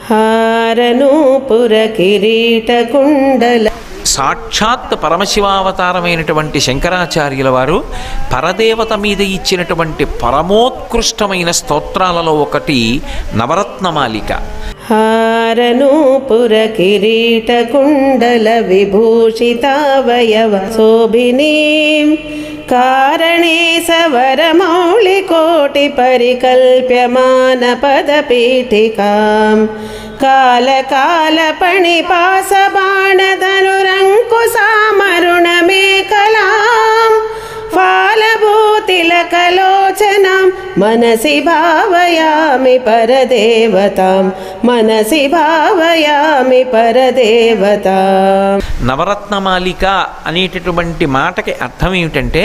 హారనూపుర కిరీట కుండల. సాక్షాత్ పరమశివావతారమైనటువంటి శంకరాచార్యుల వారు పరదేవత మీద ఇచ్చినటువంటి పరమోత్కృష్టమైన స్తోత్రాలలో ఒకటి నవరత్నమాలిక. హారనూపుర కిరీట కుండల విభూషితావయవ శోభినీం కారణే సవరమౌళి కోటి పరికల్ప్యమాన పదపీఠికాం కాళకాల పణిపాస బాణధనురంకుశామరుణ మేఖలాం ఫాలభూతిలకలోచనాం మనసి భావయామి పరదేవతాం మనసి భావయామి పరదేవతాం. నవరత్నమాలిక అనేటటువంటి మాటకి అర్థం ఏమిటంటే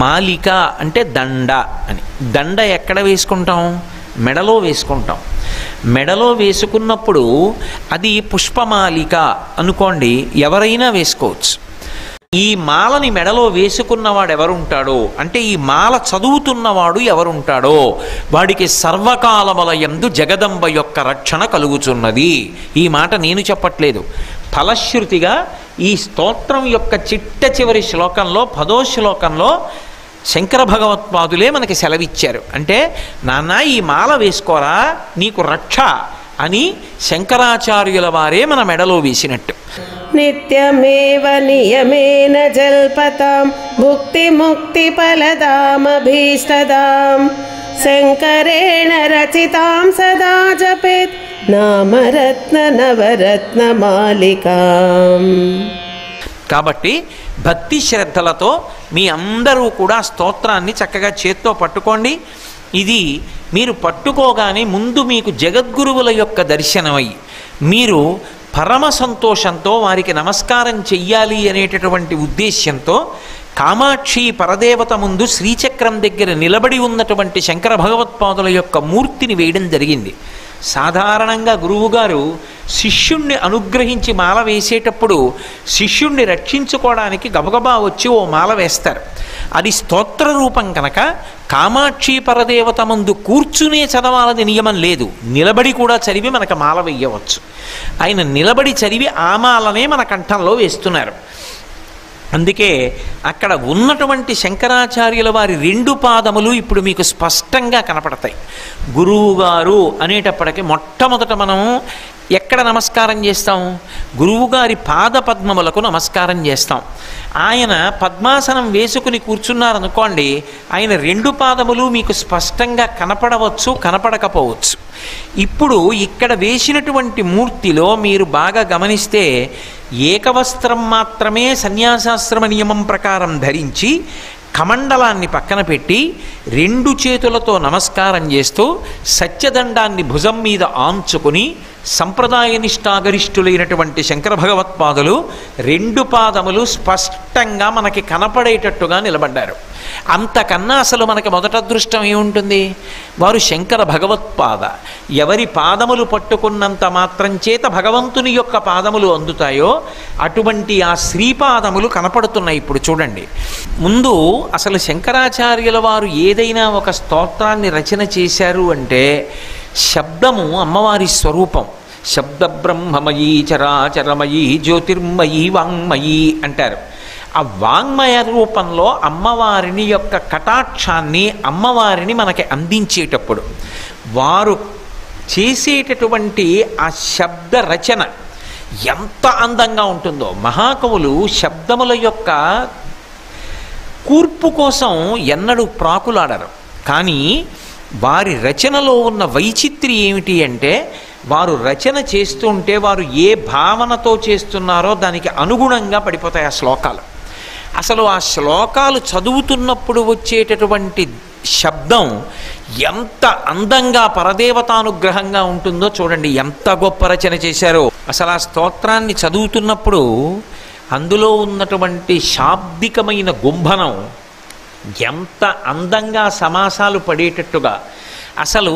మాలిక అంటే దండ అని. దండ ఎక్కడ వేసుకుంటాం? మెడలో వేసుకుంటాం. మెడలో వేసుకున్నప్పుడు అది పుష్పమాలిక అనుకోండి, ఎవరైనా వేసుకోవచ్చు. ఈ మాలని మెడలో వేసుకున్నవాడు ఎవరుంటాడో అంటే ఈ మాల చదువుతున్నవాడు ఎవరుంటాడో వాడికి సర్వకాలముల యందు జగదంబ యొక్క రక్షణ కలుగుచున్నది. ఈ మాట నేను చెప్పట్లేదు, ఫలశ్రుతిగా ఈ స్తోత్రం యొక్క చిట్ట చివరి శ్లోకంలో 10వ శ్లోకంలో శంకర భగవత్పాదులే మనకి సెలవిచ్చారు. అంటే నాన్న ఈ మాల వేసుకోరా నీకు రక్ష అని శంకరాచార్యుల వారే మన మెడలో వేసినట్టు. నిత్యమేవ నియమేన జల్పతాం భుక్తి ముక్తి ఫలదామభీష్టదాం శంకరేణ రచితాం సదా జపేత్ నామరత్న నవరత్న మాలికాం. కాబట్టి భక్తి శ్రద్ధలతో మీ అందరూ కూడా స్తోత్రాన్ని చక్కగా చేత్తో పట్టుకోండి. ఇది మీరు పట్టుకోగానే ముందు మీకు జగద్గురువుల యొక్క దర్శనమై మీరు పరమ సంతోషంతో వారికి నమస్కారం చెయ్యాలి అనేటటువంటి ఉద్దేశ్యంతో కామాక్షి పరదేవత ముందు శ్రీచక్రం దగ్గర నిలబడి ఉన్నటువంటి శంకర భగవత్పాదుల యొక్క మూర్తిని వేయడం జరిగింది. సాధారణంగా గురువుగారు శిష్యుణ్ణి అనుగ్రహించి మాల వేసేటప్పుడు శిష్యుణ్ణి రక్షించుకోవడానికి గబగబా వచ్చి ఓ మాల వేస్తారు. అది స్తోత్ర రూపం కనుక కామాక్షి పరదేవత ముందు కూర్చునే చదవాలని నియమం లేదు, నిలబడి కూడా చదివి మనకు మాల వేయవచ్చు. ఆయన నిలబడి చదివి ఆ మాలనే మన కంఠంలో వేస్తున్నారు. అందుకే అక్కడ ఉన్నటువంటి శంకరాచార్యుల వారి 2 పాదములు ఇప్పుడు మీకు స్పష్టంగా కనపడతాయి. గురువుగారు అనేటప్పటికీ మొట్టమొదట మనం ఎక్కడ నమస్కారం చేస్తాం? గురువుగారి పాద పద్మములకు నమస్కారం చేస్తాం. ఆయన పద్మాసనం వేసుకుని కూర్చున్నారనుకోండి, ఆయన 2 పాదములు మీకు స్పష్టంగా కనపడవచ్చు, కనపడకపోవచ్చు. ఇప్పుడు ఇక్కడ వేసినటువంటి మూర్తిలో మీరు బాగా గమనిస్తే ఏకవస్త్రం మాత్రమే సన్యాసాశ్రమ నియమం ప్రకారం ధరించి కమండలాన్ని పక్కన పెట్టి 2 చేతులతో నమస్కారం చేస్తూ సత్యదండాన్ని భుజం మీద ఆంచుకుని సంప్రదాయ నిష్ఠాగరిష్ఠులైనటువంటి శంకర భగవత్పాదులు 2 పాదములు స్పష్టంగా మనకి కనపడేటట్టుగా నిలబడ్డారు. అంతకన్నా అసలు మనకి మొదట అదృష్టం ఏముంటుంది? వారు శంకర భగవత్పాద. ఎవరి పాదములు పట్టుకున్నంత మాత్రం చేత భగవంతుని యొక్క పాదములు అందుతాయో అటువంటి ఆ శ్రీపాదములు కనపడుతున్నాయి. ఇప్పుడు చూడండి, ముందు అసలు శంకరాచార్యుల వారు ఏదైనా ఒక స్తోత్రాన్ని రచన చేశారు అంటే శబ్దము అమ్మవారి స్వరూపం. శబ్ద బ్రహ్మమయీ చరాచరమయీ జ్యోతిర్మయీ వాంగ్మయీ అంటారు. ఆ వాంగ్మయ రూపంలో అమ్మవారిని యొక్క కటాక్షాన్ని అమ్మవారిని మనకి అందించేటప్పుడు వారు చేసేటటువంటి ఆ శబ్ద రచన ఎంత అందంగా ఉంటుందో. మహాకవులు శబ్దముల యొక్క కూర్పు కోసం ఎన్నడూ ప్రాకులాడరు. కానీ వారి రచనలో ఉన్న వైచిత్రి ఏమిటి అంటే వారు రచన చేస్తుంటే వారు ఏ భావనతో చేస్తున్నారో దానికి అనుగుణంగా పడిపోతాయి ఆ శ్లోకాలు. అసలు ఆ శ్లోకాలు చదువుతున్నప్పుడు వచ్చేటటువంటి శబ్దం ఎంత అందంగా పరదేవతానుగ్రహంగా ఉంటుందో చూడండి. ఎంత గొప్ప రచన చేశారో. అసలు ఆ స్తోత్రాన్ని చదువుతున్నప్పుడు అందులో ఉన్నటువంటి శాబ్దికమైన గుంభనం ఎంత అందంగా సమాసాలు పడేటట్టుగా. అసలు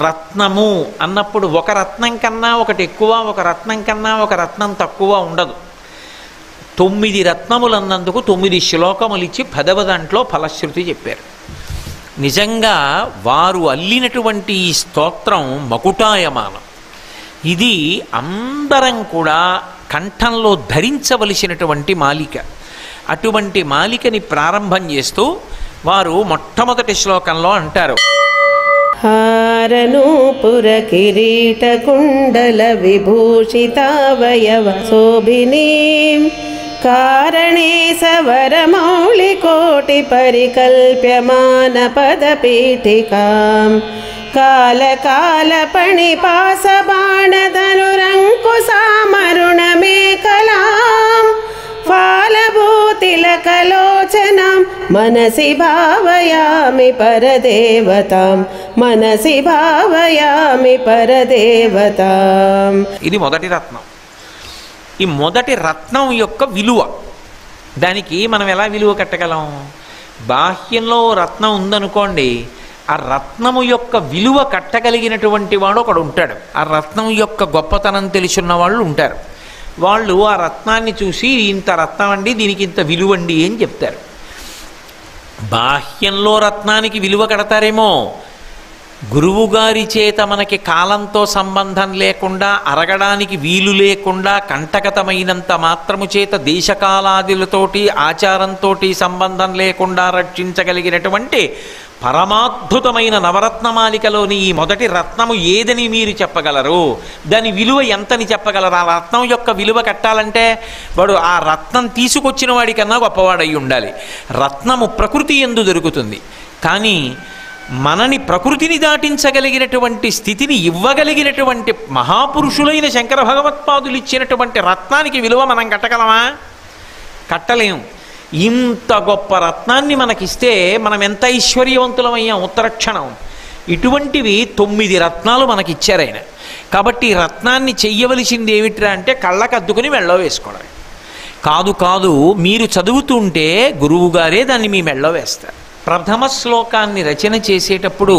రత్నము అన్నప్పుడు ఒక రత్నం కన్నా ఒకటి ఎక్కువ, ఒక రత్నం కన్నా ఒక రత్నం తక్కువ ఉండదు. 9 రత్నములు అన్నందుకు 9 శ్లోకములు ఇచ్చి 10వ దాంట్లో ఫలశ్రుతి చెప్పారు. నిజంగా వారు అల్లినటువంటి ఈ స్తోత్రం మకుటాయమానం. ఇది అందరం కూడా కంఠంలో ధరించవలసినటువంటి మాలిక. అటువంటి మాలికని ప్రారంభం చేస్తూ వారు మొట్టమొదటి శ్లోకంలో అంటారు, హారనూపుర కిరీట కుండల విభూషితావయవ శోభినీం కారణే సవరమౌళి కోటి పరికల్ప్యమాన పదపీఠికాం కాలకాలపణిపాస బాణధనురంకుశామరుణమేకలాం ఫాలభూతిలకలోచనాం మనసి భావయామి పరదేవతాం మనసి భావయామి పరదేవతాం. ఇది మొదటి రత్నం. ఈ మొదటి రత్నం యొక్క విలువ, దానికి మనం ఎలా విలువ కట్టగలం? బాహ్యంలో రత్నం ఉందనుకోండి, ఆ రత్నము యొక్క విలువ కట్టగలిగినటువంటి వాడు ఒకడు ఉంటాడు. ఆ రత్నం యొక్క గొప్పతనం తెలుసున్న వాళ్ళు ఉంటారు. వాళ్ళు ఆ రత్నాన్ని చూసి ఇంత రత్నం అండి, దీనికి ఇంత విలువండి అని చెప్తారు. బాహ్యంలో రత్నానికి విలువ కడతారేమో, గురువుగారి చేత మనకి కాలంతో సంబంధం లేకుండా, అరగడానికి వీలు లేకుండా, కంటకతమైనంత మాత్రము చేత దేశకాలాదులతోటి ఆచారంతో సంబంధం లేకుండా రక్షించగలిగినటువంటి పరమాద్భుతమైన నవరత్నమాలికలోని ఈ మొదటి రత్నము ఏదని మీరు చెప్పగలరు? దాని విలువ ఎంతని చెప్పగలరు? ఆ రత్నం యొక్క విలువ కట్టాలంటే వాడు ఆ రత్నం తీసుకొచ్చిన వాడికన్నా గొప్పవాడై ఉండాలి. రత్నము ప్రకృతి యందు దొరుకుతుంది, కానీ మనని ప్రకృతిని దాటించగలిగినటువంటి స్థితిని ఇవ్వగలిగినటువంటి మహాపురుషులైన శంకర భగవత్పాదులు ఇచ్చినటువంటి రత్నానికి విలువ మనం కట్టగలమా? కట్టలేం. ఇంత గొప్ప రత్నాన్ని మనకిస్తే మనం ఎంత ఐశ్వర్యవంతులమయ్యాం ఉత్తరక్షణం. ఇటువంటివి 9 రత్నాలు మనకిచ్చారు ఆయన. కాబట్టి ఈ రత్నాన్ని చెయ్యవలసింది ఏమిట్రా అంటే కళ్ళకద్దుకుని మెళ్ళో వేసుకోవడం కాదు. కాదు, మీరు చదువుతుంటే గురువుగారే దాన్ని మీ మెళ్ళో వేస్తారు. ప్రథమ శ్లోకాన్ని రచన చేసేటప్పుడు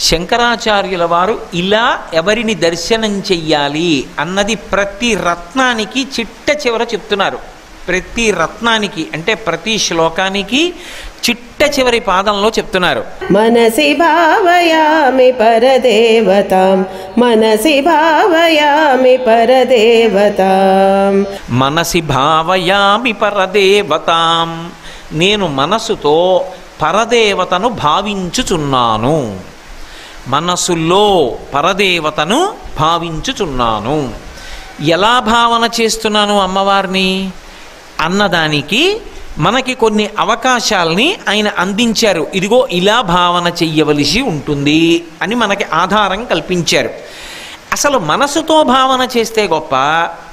శంకరాచార్యుల వారు ఇలా ఎవరిని దర్శనం చెయ్యాలి అన్నది ప్రతి రత్నానికి చిట్ట చివర చెప్తున్నారు. ప్రతి రత్నానికి అంటే ప్రతి శ్లోకానికి చిట్ట చివరి పాదంలో చెప్తున్నారు, మనసి భావయామి పరదేవతాం మనసి భావయామి పరదేవతాం. మనసి భావయామి పరదేవతాం, నేను మనసుతో పరదేవతను భావించుచున్నాను. మనసులో పరదేవతను భావించుచున్నాను. ఎలా భావన చేస్తున్నాను అమ్మవారిని అన్నదానికి మనకి కొన్ని అవకాశాలని ఆయన అందించారు. ఇదిగో ఇలా భావన చెయ్యవలసి ఉంటుంది అని మనకి ఆధారం కల్పించారు. అసలు మనసుతో భావన చేస్తే గొప్ప,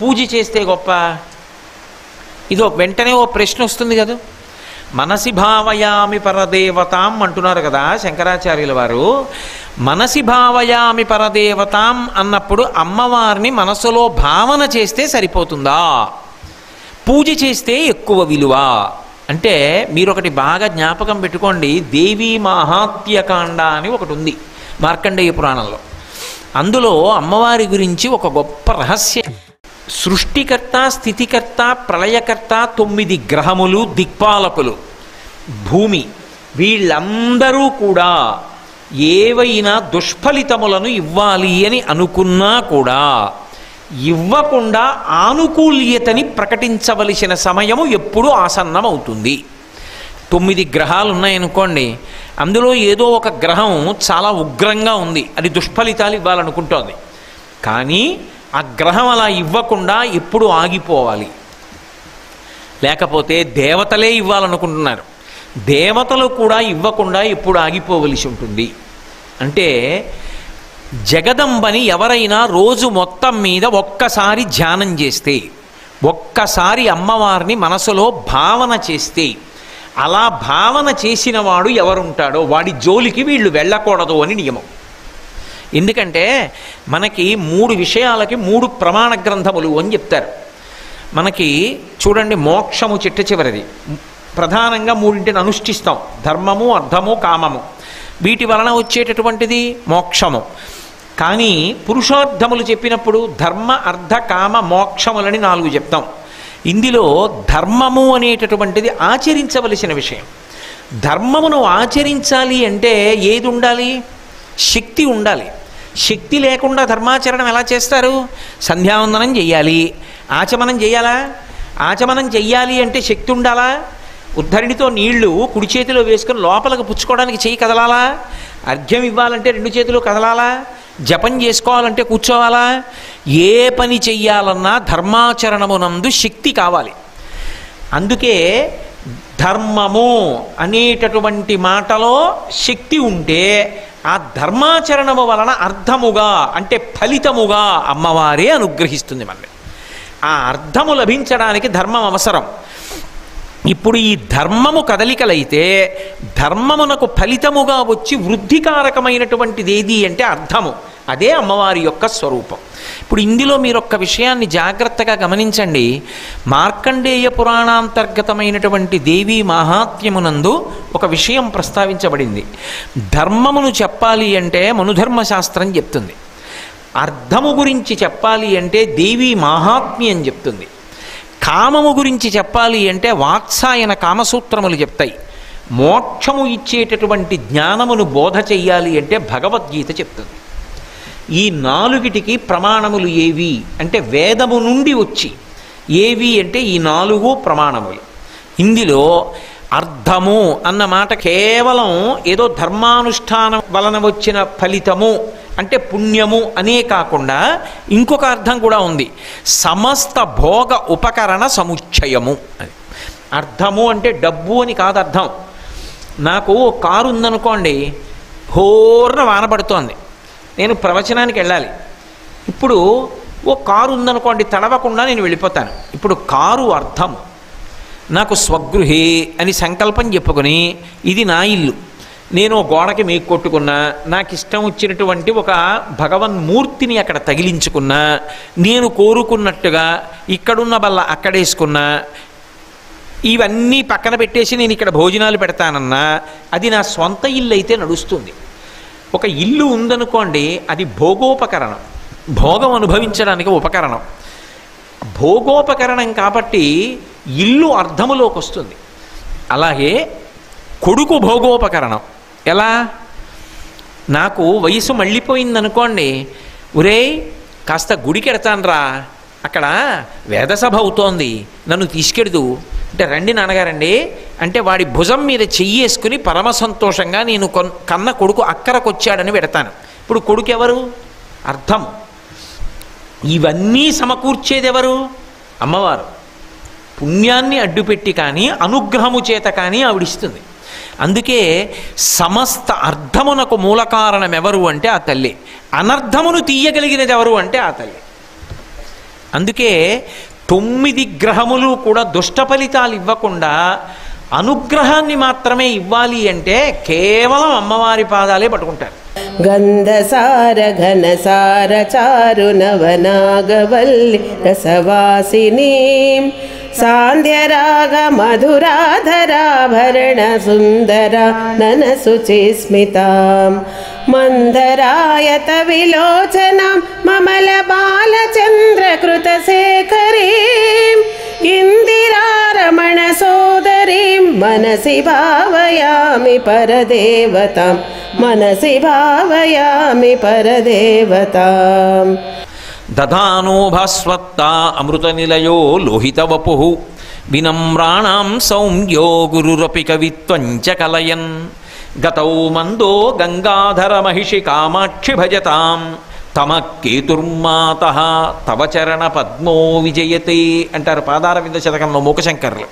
పూజ చేస్తే గొప్ప? ఇదో వెంటనే ఓ ప్రశ్న వస్తుంది కదా. మనసి భావయామి పరదేవతాం అంటున్నారు కదా శంకరాచార్యుల వారు. మనసి భావయామి పరదేవతాం అన్నప్పుడు అమ్మవారిని మనసులో భావన చేస్తే సరిపోతుందా? పూజ చేస్తే ఎక్కువ విలువ అంటే మీరు ఒకటి బాగా జ్ఞాపకం పెట్టుకోండి. దేవీ మాహాత్మ్యకాండ అని ఒకటి ఉంది మార్కండేయ పురాణంలో. అందులో అమ్మవారి గురించి ఒక గొప్ప రహస్యం. సృష్టికర్త, స్థితికర్త, ప్రళయకర్త, 9 గ్రహములు, దిక్పాలకులు, భూమి, వీళ్ళందరూ కూడా ఏవైనా దుష్ఫలితములను ఇవ్వాలి అని అనుకున్నా కూడా ఇవ్వకుండా ఆనుకూల్యతని ప్రకటించవలసిన సమయము ఎప్పుడు ఆసన్నమవుతుంది. 9 గ్రహాలు ఉన్నాయనుకోండి, అందులో ఏదో ఒక గ్రహం చాలా ఉగ్రంగా ఉంది, అది దుష్ఫలితాలు ఇవ్వాలనుకుంటోంది. కానీ ఆ గ్రహం అలా ఇవ్వకుండా ఎప్పుడు ఆగిపోవాలి. లేకపోతే దేవతలే ఇవ్వాలనుకుంటున్నారు, దేవతలు కూడా ఇవ్వకుండా ఎప్పుడు ఆగిపోవలసి ఉంటుంది. అంటే జగదంబని ఎవరైనా రోజు మొత్తం మీద ఒక్కసారి ధ్యానం చేస్తే, ఒక్కసారి అమ్మవారిని మనసులో భావన చేస్తే, అలా భావన చేసిన వాడు ఎవరుంటాడో వాడి జోలికి వీళ్ళు వెళ్ళకూడదు అని నియమం. ఎందుకంటే మనకి 3 విషయాలకి 3 ప్రమాణ గ్రంథములు అని చెప్తారు. మనకి చూడండి, మోక్షము చిట్ట చివరిది. ప్రధానంగా 3 అనుష్ఠిస్తాం, ధర్మము, అర్థము, కామము. వీటి వలన వచ్చేటటువంటిది మోక్షము. కానీ పురుషార్థములు చెప్పినప్పుడు ధర్మ, అర్థ, కామ, మోక్షములని 4 చెప్తాం. ఇందులో ధర్మము అనేటటువంటిది ఆచరించవలసిన విషయం. ధర్మమును ఆచరించాలి అంటే ఏది ఉండాలి? శక్తి ఉండాలి. శక్తి లేకుండా ధర్మాచరణం ఎలా చేస్తారు? సంధ్యావందనం చెయ్యాలి, ఆచమనం చేయాలా? ఆచమనం చెయ్యాలి అంటే శక్తి ఉండాలా? ఉద్ధరిణితో నీళ్లు కుడి చేతిలో వేసుకొని లోపలికి పుచ్చుకోవడానికి చెయ్యి కదలాలా? అర్ఘ్యం ఇవ్వాలంటే రెండు చేతులు కదలాలా? జపం చేసుకోవాలంటే కూర్చోవాలా? ఏ పని చెయ్యాలన్నా ధర్మాచరణమునందు శక్తి కావాలి. అందుకే ధర్మము అనేటటువంటి మాటలో శక్తి ఉంటే ఆ ధర్మాచరణము వలన అర్థముగా అంటే ఫలితముగా అమ్మవారే అనుగ్రహిస్తుంది మనల్ని. ఆ అర్థము లభించడానికి ధర్మం అవసరం. ఇప్పుడు ఈ ధర్మము కదలికలైతే ధర్మమునకు ఫలితముగా వచ్చి వృద్ధికారకమైనటువంటిది ఏది అంటే అర్థము. అదే అమ్మవారి యొక్క స్వరూపం. ఇప్పుడు ఇందులో మీరు ఒక్క విషయాన్ని జాగ్రత్తగా గమనించండి. మార్కండేయ పురాణాంతర్గతమైనటువంటి దేవీ మాహాత్మ్యమునందు ఒక విషయం ప్రస్తావించబడింది. ధర్మమును చెప్పాలి అంటే మనుధర్మశాస్త్రం చెప్తుంది. అర్థము గురించి చెప్పాలి అంటే దేవీ మాహాత్మ్యం చెప్తుంది. కామము గురించి చెప్పాలి అంటే వాత్సాయన కామసూత్రములు చెప్తాయి. మోక్షము ఇచ్చేటటువంటి జ్ఞానమును బోధ చెయ్యాలి అంటే భగవద్గీత చెప్తుంది. ఈ నాలుగిటికి ప్రమాణములు ఏవి అంటే వేదము నుండి వచ్చి, ఏవి అంటే ఈ 4 ప్రమాణములు. ఇందులో అర్థము అన్న మాట కేవలం ఏదో ధర్మానుష్ఠానం వలన వచ్చిన ఫలితము అంటే పుణ్యము అనే కాకుండా ఇంకొక అర్థం కూడా ఉంది. సమస్త భోగ ఉపకరణ సముచ్చయము అని. అర్థము అంటే డబ్బు అని కాదు అర్థం. నాకు కారు ఉందనుకోండి, హోర్న వాన పడుతోంది, నేను ప్రవచనానికి వెళ్ళాలి. ఇప్పుడు ఓ కారు ఉందనుకోండి, తడవకుండా నేను వెళ్ళిపోతాను. ఇప్పుడు కారు అర్థము. నాకు స్వగృహే అని సంకల్పం చెప్పుకొని ఇది నా ఇల్లు, నేను గోడకి మేకు కొట్టుకున్నా, నాకు ఇష్టం వచ్చినటువంటి ఒక భగవన్మూర్తిని అక్కడ తగిలించుకున్నా, నేను కోరుకున్నట్టుగా ఇక్కడున్న బల్ల అక్కడేసుకున్నా, ఇవన్నీ పక్కన పెట్టేసి నేను ఇక్కడ భోజనాలు పెడతానన్నా అది నా సొంత ఇల్లు అయితే నడుస్తుంది. ఒక ఇల్లు ఉందనుకోండి, అది భోగోపకరణం, భోగం అనుభవించడానికి ఉపకరణం. భోగోపకరణం కాబట్టి ఇల్లు అర్థములోకి వస్తుంది. అలాగే కొడుకు భోగోపకరణం. ఎలా? నాకు వయసు మళ్ళీపోయిందనుకోండి, ఒరేయ్ కాస్త గుడికి ఎడతానరా, అక్కడ వేదసభ అవుతోంది, నన్ను తీసుకెడుదు అంటే, రండి నాన్నగారండి అంటే వాడి భుజం మీద చెయ్యేసుకుని పరమ సంతోషంగా నేను కన్న కొడుకు అక్కరకొచ్చాడని పెడతాను. ఇప్పుడు కొడుకు ఎవరు? అర్థం. ఇవన్నీ సమకూర్చేది ఎవరు? అమ్మవారు. పుణ్యాన్ని అడ్డుపెట్టి కానీ అనుగ్రహము చేత కానీ ఆవిడిస్తుంది. అందుకే సమస్త అర్థమునకు మూల కారణం ఎవరు అంటే ఆ తల్లి. అనర్థమును తీయగలిగినది ఎవరు అంటే ఆ తల్లి. అందుకే 9 గ్రహములు కూడా దుష్ట ఫలితాలు ఇవ్వకుండా అనుగ్రహాన్ని మాత్రమే ఇవ్వాలి అంటే కేవలం అమ్మవారి పాదాలే పట్టుకుంటారు. గంధసార ఘనసార చారు నవనాగవల్లి రసవాసిని సాంధ్యరాగ మధురాధరాభరణ సుందర ననసుచిస్మితాం మందరాయత విలోచనాం మమల బాలచంద్రకృత శేఖరీం ఇందిరారమణ సోదరీం మనసి భావయామి పరదేవతాం మనసి భావయామి పరదేవతాం. దధానో భాస్వత్తా అమృత నిలయో లోహిత వపు వినమ్రాణాం సౌమ్యో గురురపి కవిత్వంచ కలయన్ గతౌ మందో గంగాధర మహిషి కామాక్షి భజతాం తమ కేతుర్మాత తవ చరణ పద్మో విజయతే అంటారు పాదారవింద శతకంలో మూకశంకర్లు.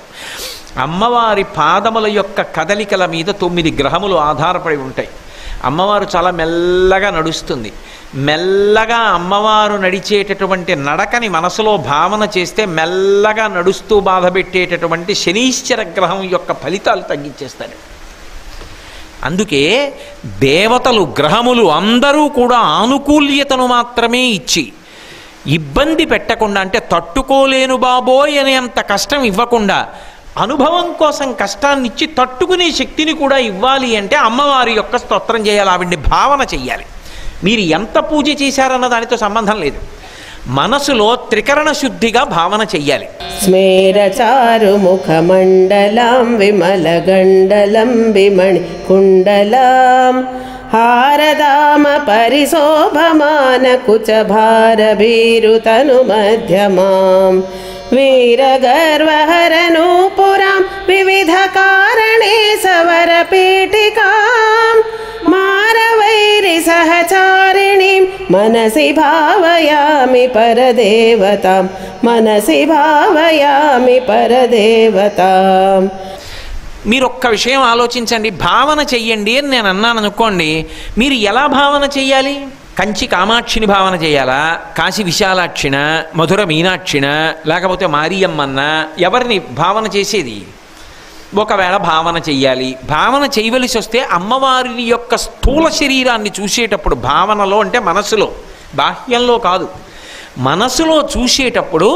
అమ్మవారి పాదముల యొక్క కదలికల మీద 9 గ్రహములు ఆధారపడి ఉంటాయి. అమ్మవారు చాలా మెల్లగా నడుస్తుంది. మెల్లగా అమ్మవారు నడిచేటటువంటి నడకని మనసులో భావన చేస్తే మెల్లగా నడుస్తూ బాధపెట్టేటటువంటి శనీశ్వర గ్రహం యొక్క ఫలితాలు తగ్గించేస్తాడు. అందుకే దేవతలు గ్రహములు అందరూ కూడా ఆనుకూల్యతను మాత్రమే ఇచ్చి ఇబ్బంది పెట్టకుండా, అంటే తట్టుకోలేను బాబోయ్ అనేంత కష్టం ఇవ్వకుండా అనుభవం కోసం కష్టాన్ని ఇచ్చి తట్టుకునే శక్తిని కూడా ఇవ్వాలి అంటే అమ్మవారి యొక్క స్తోత్రం చేయాలి, ఆవిడ్ని భావన చెయ్యాలి. మీరు ఎంత పూజ చేశారన్న దానితో సంబంధం లేదు, మనసులో త్రికరణ శుద్ధిగా భావన చెయ్యాలి. స్మేరచారు ముఖమండలం విమల గండలం విమణి కుండలం హారదామ పరిశోభమాన కుచభారభీరుతను మధ్యమాం వీరగర్వహరనూపురాం వివిధ కారణే సవరపీఠికాం మారవైరి సహచారిణీం మనసి భావయామి పరదేవతాం మనసి భావయామి పరదేవతాం. మీరు ఒక్క విషయం ఆలోచించండి. భావన చెయ్యండి అని నేను అన్నాను అనుకోండి, మీరు ఎలా భావన చెయ్యాలి? కంచి కామాక్షిని భావన చేయాలా, కాశీ విశాలాక్షిన, మధుర మీనాక్షిన, లేకపోతే మారియమ్మన్న? ఎవరిని భావన చేసేది? ఒకవేళ భావన చెయ్యాలి, భావన చేయవలసి వస్తే అమ్మవారి యొక్క స్థూల శరీరాన్ని చూసేటప్పుడు, భావనలో అంటే మనసులో, బాహ్యంలో కాదు, మనసులో చూసేటప్పుడు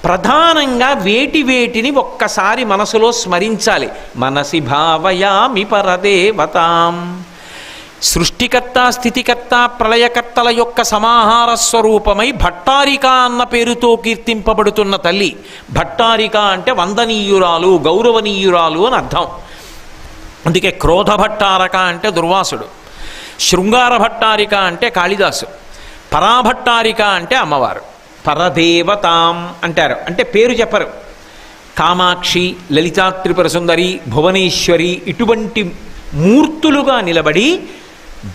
ప్రధానంగా వేటిని ఒక్కసారి మనసులో స్మరించాలి. మనసి భావయామి పరదేవతాం. సృష్టికర్త, స్థితికర్త, ప్రళయకర్తల యొక్క సమాహార స్వరూపమై భట్టారిక అన్న పేరుతో కీర్తింపబడుతున్న తల్లి. భట్టారిక అంటే వందనీయురాలు, గౌరవనీయురాలు అని అర్థం. అందుకే క్రోధ భట్టారక అంటే దుర్వాసుడు, శృంగార భట్టారిక అంటే కాళిదాసు, పరాభట్టారిక అంటే అమ్మవారు. పరదేవతాం అంటారు, అంటే పేరు చెప్పరు. కామాక్షి, లలితా త్రిపుర సుందరి, భువనేశ్వరి ఇటువంటి మూర్తులుగా నిలబడి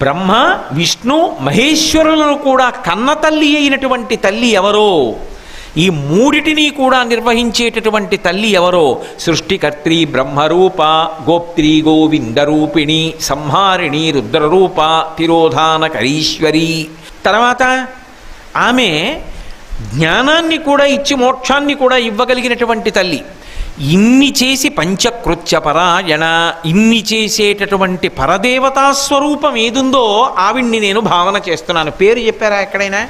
బ్రహ్మ, విష్ణు, మహేశ్వరులను కూడా కన్న తల్లి అయినటువంటి తల్లి ఎవరో, ఈ మూడిటిని కూడా నిర్వహించేటటువంటి తల్లి ఎవరో, సృష్టికర్త్రి బ్రహ్మరూప, గోప్త్రి గోవిందరూపిణి, సంహారిణి రుద్రరూప, తిరోధానకరీశ్వరి. తర్వాత ఆమె జ్ఞానాన్ని కూడా ఇచ్చి మోక్షాన్ని కూడా ఇవ్వగలిగినటువంటి తల్లి. ఇన్ని చేసి పంచకృత్య పరాయణ, ఇన్ని చేసేటటువంటి పరదేవతా స్వరూపం ఏదుందో ఆవిడ్ని నేను భావన చేస్తున్నాను. పేరు చెప్పారా ఎక్కడైనా?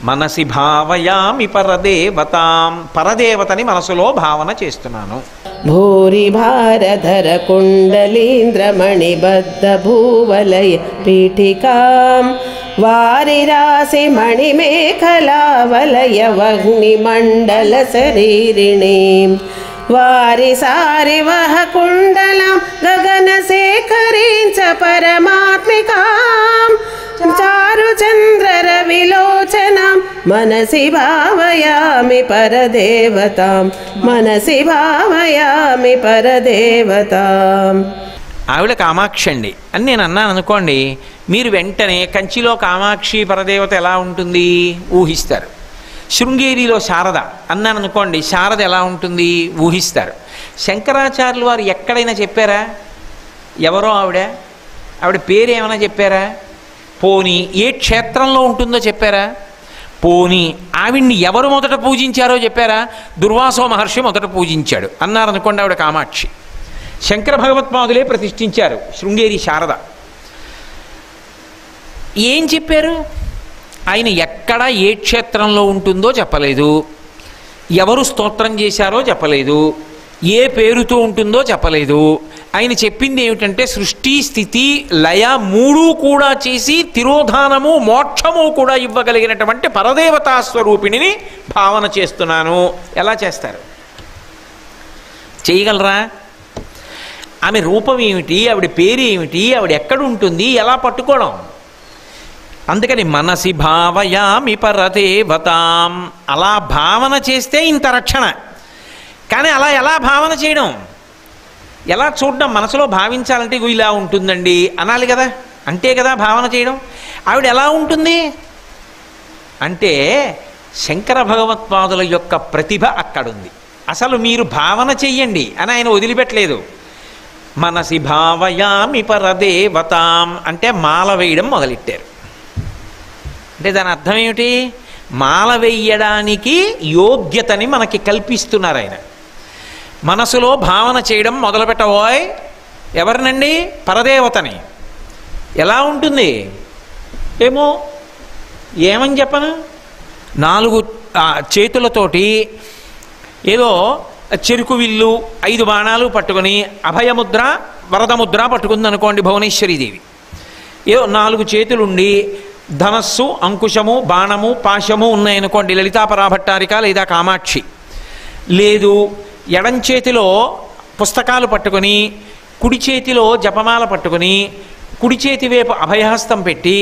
మనసి భావయామి పరదేవతాం. పరదేవతని మనసులో భావన చేస్తున్నాను. భూరి భారధర కుండలీంద్రమణిబద్ధ భూవలయ పీఠికాం వారి రాశి మణిమేఖలావలయ వహ్నిమండల శరీరిణీం వారి సారి వహ కుండలం గగన శేఖరించ పరమాత్మికాం చారు చంద్ర రవిలోచనం మనసి భావయామి పరదేవతాం మనసి భావయామి పరదేవతాం. ఆవిడ కామాక్షి అండి అని నేను అన్నాను అనుకోండి, మీరు వెంటనే కంచిలో కామాక్షి పరదేవత ఎలా ఉంటుంది ఊహిస్తారు. శృంగేరిలో శారద అన్నాను అనుకోండి, శారద ఎలా ఉంటుంది ఊహిస్తారు. శంకరాచార్యులు వారు ఎక్కడైనా చెప్పారా ఎవరో ఆవిడ పేరు ఏమైనా చెప్పారా? పోనీ ఏ క్షేత్రంలో ఉంటుందో చెప్పారా? పోనీ ఆవిడ్ని ఎవరు మొదట పూజించారో చెప్పారా? దుర్వాసో మహర్షి మొదట పూజించాడు అన్నారనుకోండి, ఆవిడ కామాక్షి. శంకర భగవత్పాదులే ప్రతిష్ఠించారు శృంగేరి శారద. ఏం చెప్పారు? ఆయన ఎక్కడ ఏ క్షేత్రంలో ఉంటుందో చెప్పలేదు, ఎవరు స్తోత్రం చేశారో చెప్పలేదు, ఏ పేరుతో ఉంటుందో చెప్పలేదు. ఆయన చెప్పింది ఏమిటంటే సృష్టి స్థితి లయ మూడు కూడా చేసి తిరోధానము మోక్షము కూడా ఇవ్వగలిగినటువంటి పరదేవతా స్వరూపిణిని భావన చేస్తున్నాను. ఎలా చేస్తారు? చేయగలరా? ఆమె రూపం ఏమిటి, ఆవిడ పేరు ఏమిటి, ఆవిడ ఎక్కడ ఉంటుంది, ఎలా పట్టుకోవడం? అందుకని మనసి భావయామి పరదేవతాం. అలా భావన చేస్తే ఇంత రక్షణ. కానీ అలా ఎలా భావన చేయడం, ఎలా చూడడం? మనసులో భావించాలంటే ఇలా ఉంటుందండి అనాలి కదా, అంటే కదా భావన చేయడం. ఆవిడ ఎలా ఉంటుంది అంటే శంకర భగవత్పాదుల యొక్క ప్రతిభ అక్కడుంది. అసలు మీరు భావన చెయ్యండి అని ఆయన వదిలిపెట్టలేదు. మనసి భావయామి పరదేవతాం అంటే మాల వేయడం మొదలెట్టారు. అంటే దాని అర్థం ఏమిటి? మాల వేయడానికి యోగ్యతని మనకి కల్పిస్తున్నారు ఆయన. మనసులో భావన చేయడం మొదలుపెట్టబోయ్ ఎవరినండి? పరదేవతని. ఎలా ఉంటుంది ఏమో, ఏమని చెప్పను, 4 చేతులతోటి ఏదో చెరుకు విల్లు 5 బాణాలు పట్టుకొని అభయముద్ర వరదముద్ర పట్టుకుంది అనుకోండి భువనేశ్వరీదేవి. ఏదో 4 చేతులుండి ధనస్సు, అంకుశము, బాణము, పాశము ఉన్నాయనుకోండి లలితాపరాభట్టారిక లేదా కామాక్షి. లేదు, ఎడం చేతిలో పుస్తకాలు పట్టుకొని కుడి చేతిలో జపమాల పట్టుకొని కుడి చేతి వైపు అభయహస్తం పెట్టి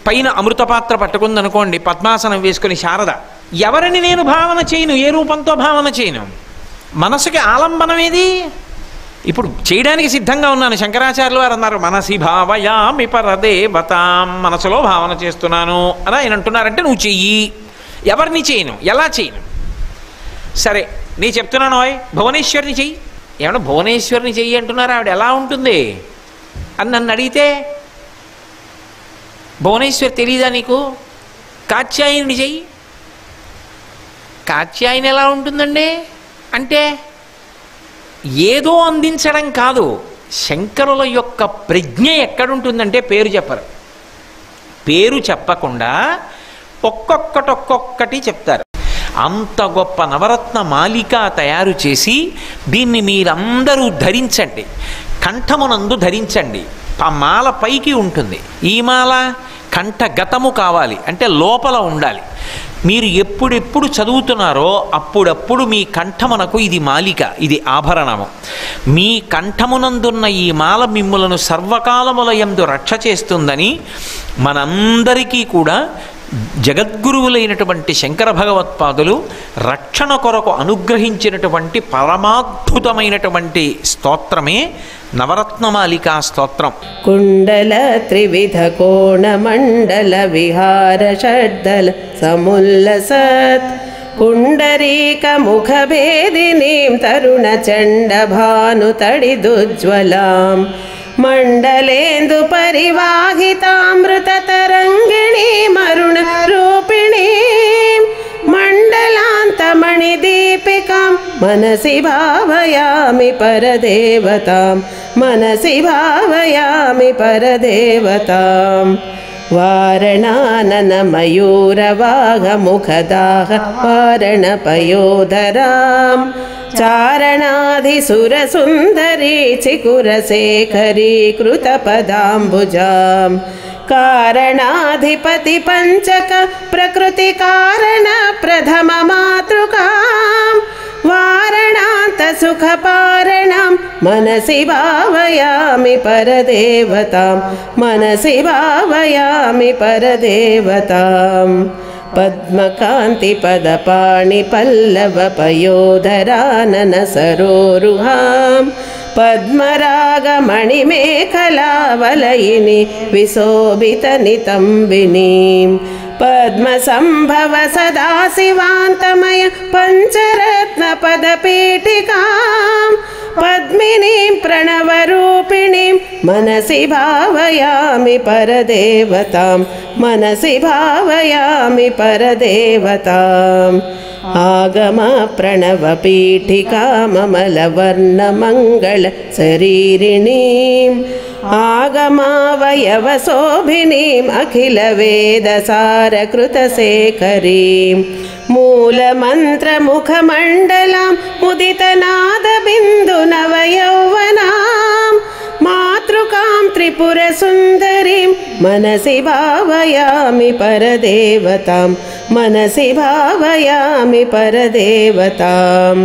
పైన అమృతపాత్ర పట్టుకుందనుకోండి, పద్మాసనం వేసుకుని శారద, ఎవరిని నేను భావన చేయను, ఏ రూపంతో భావన చేయను? మనసుకి ఆలంబనం ఏది? ఇప్పుడు చేయడానికి సిద్ధంగా ఉన్నాను. శంకరాచార్యులు వారు అన్నారు, మనసి భావయామి పరదేవతాం, మనసులో భావన చేస్తున్నాను అని ఆయన అంటున్నారంటే నువ్వు చెయ్యి. ఎవరిని చేయను, ఎలా చేయను? సరే నీ చెప్తున్నాను, భువనేశ్వరిని చెయ్యి. ఏమన్నా భువనేశ్వరిని చెయ్యి అంటున్నారు, ఆవిడ ఎలా ఉంటుంది అని నన్ను అడిగితే, భువనేశ్వరి తెలీదా నీకు? కాత్యాయని చెయ్యి. కాత్యాయని ఎలా ఉంటుందండి అంటే ఏదో అందించడం కాదు, శంకరుల యొక్క ప్రజ్ఞ ఎక్కడుంటుందంటే పేరు చెప్పరు. పేరు చెప్పకుండా ఒక్కొక్కటి చెప్తారు. అంత గొప్ప నవరత్న మాలిక తయారు చేసి దీన్ని మీరందరూ ధరించండి, కంఠమునందు ధరించండి. ఆ మాల పైకి ఉంటుంది. ఈ మాల కంఠగతము కావాలి అంటే లోపల ఉండాలి. మీరు ఎప్పుడెప్పుడు చదువుతున్నారో అప్పుడప్పుడు మీ కంఠమునకు ఇది మాలిక, ఇది ఆభరణము. మీ కంఠమునందున్న ఈ మాల మిమ్ములను సర్వకాలములయందు రక్ష చేస్తుందని మనందరికీ కూడా జగద్గురువులైనటువంటి శంకర భగవత్పాదులు రక్షణ కొరకు అనుగ్రహించినటువంటి పరమాద్భుతమైనటువంటి స్తోత్రమే నవరత్నమాలికా స్తోత్రం. కుండల త్రివిధ కోణ మండల విహార షడ్దల సముల్లసత్ పుండరీక ముఖ భేదినీం తరుణ చండ భాను తడిదుజ్వలాం మండలేందు పరివాహితామృత తరంగిణీ మరుణ రూపిణీ మండలాంతమణి దీపికాం మనసి భావయామి పరదేవతాం మనసి భావయామి పరదేవతాం వారణానన మయూరవాహ ముఖదాహ వారణ పయోధరాం చారణాధిసురసుందరీ చికురశేఖరీ కృతపదాంబుజాం కారణాధిపతి పంచక ప్రకృతి కారణ ప్రథమ మాతృకాం వారణాంత సుఖపారణం మనసి భావయామి పరదేవతాం మనసి భావయామి పరదేవతాం పద్మకాంతి పదపాణి పల్లవ పయోధరానన సరోరుహాం పద్మరాగమణి మేఖలావలయిని విశోభిత నితంబినీం పద్మ సంభవ సదాశివాంతమయ పంచరత్న పదపీఠికాం పద్మినీం ప్రణవరూపిణీం మనసి భావయామి పరదేవతాం మనసి భావయామి పరదేవతాం ఆగమ ప్రణవ పీఠికామలవర్ణ మంగళ శరీరిణీం ఆగమావయవ శోభినీం అఖిల వేద సారకృత శేఖరీం మూలమంత్రముఖమండలాం ముదితనాద బిందు నవయౌవనాం మాతృకాం త్రిపుర సుందరీం మనసి భావయామి పరదేవతాం మనసి భావయామి పరదేవతాం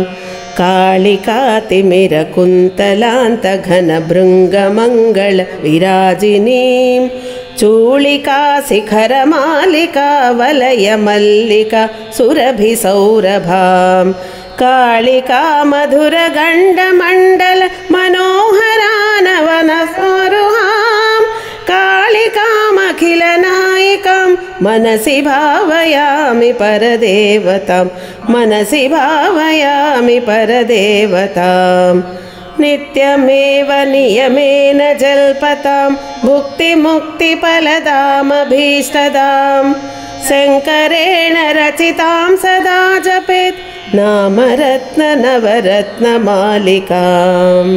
కాళికాతిమిర కుంతలాంత ఘన భృంగ మంగళ విరాజినీం చూళికా శిఖర మాలికా వలయ మల్లికా సురభి సౌరభాం కాళికా మధుర గండ మండల మనోహరానవన స్వరుహాం కాళికామఖిల నాయికాం మనసి భావయామి పరదేవతాం మనసి భావయామి పరదేవతాం నిత్యమేవ నియమేన జల్పతాం భుక్తి ముక్తి ఫలదామభీష్టదాం శంకరేణ రచితాం సదా జపేత్ నామరత్న నవరత్న మాలికాం.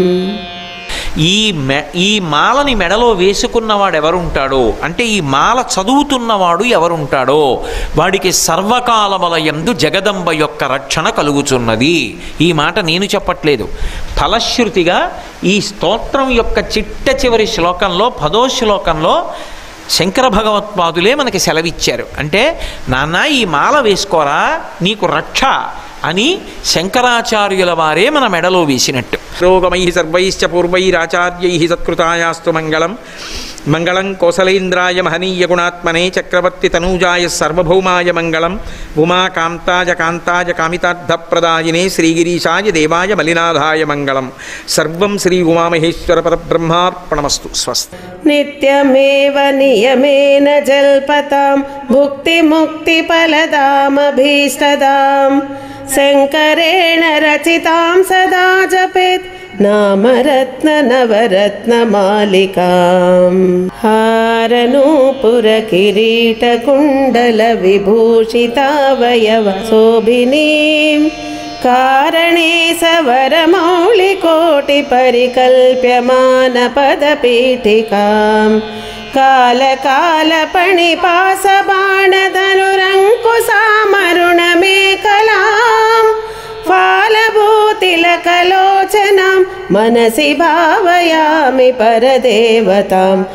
ఈ మాలని మెడలో వేసుకున్నవాడు ఎవరుంటాడో అంటే ఈ మాల చదువుతున్నవాడు ఎవరుంటాడో వాడికి సర్వకాలములయందు జగదంబ యొక్క రక్షణ కలుగుచున్నది. ఈ మాట నేను చెప్పట్లేదు, ఫలశ్రుతిగా ఈ స్తోత్రం యొక్క చిట్ట చివరి శ్లోకంలో 10వ శ్లోకంలో శంకర భగవత్పాదులే మనకి సెలవిచ్చారు. అంటే నాన్న ఈ మాల వేసుకోరా నీకు రక్ష అని శంకరాచార్యుల వారే మన మెడలో వేసినట్టు. రోగమై సర్వైశ్చ పూర్వైరాచార్యై సత్కృతాయాస్తు మంగళం. మంగళం కోసలేంద్రాయ మహనీయ గుణాత్మనే చక్రవర్తి తనూజాయ సార్వభౌమాయ మంగళం. ఉమా కాంతాయ కాంతాయ కామితార్థప్రదాయినే శ్రీగిరీశాయ దేవాయ మలినాథాయ మంగళం. సర్వం శ్రీ ఉమామహేశ్వర పరబ్రహ్మార్పణమస్తు. స్వస్తి. నిత్యమేవ నియమేన జల్పతాం భుక్తిముక్తిఫలదామభీష్టదాం శంకరేణ రచితాం సదా జపేత్ నామరత్ననవరత్నమాలికాం. హారనూపుర కిరీట కుండల విభూషితావయవ శోభినీం కారణే సవరమౌళికోటి పరికల్ప్యమాన పదపీఠికాం కాలకాలపణిపాసబాణధనురంకుశామరుణమేకలాం ఫాలభూతిలకలోచనాం మనసి భావయామి పరదేవతాం.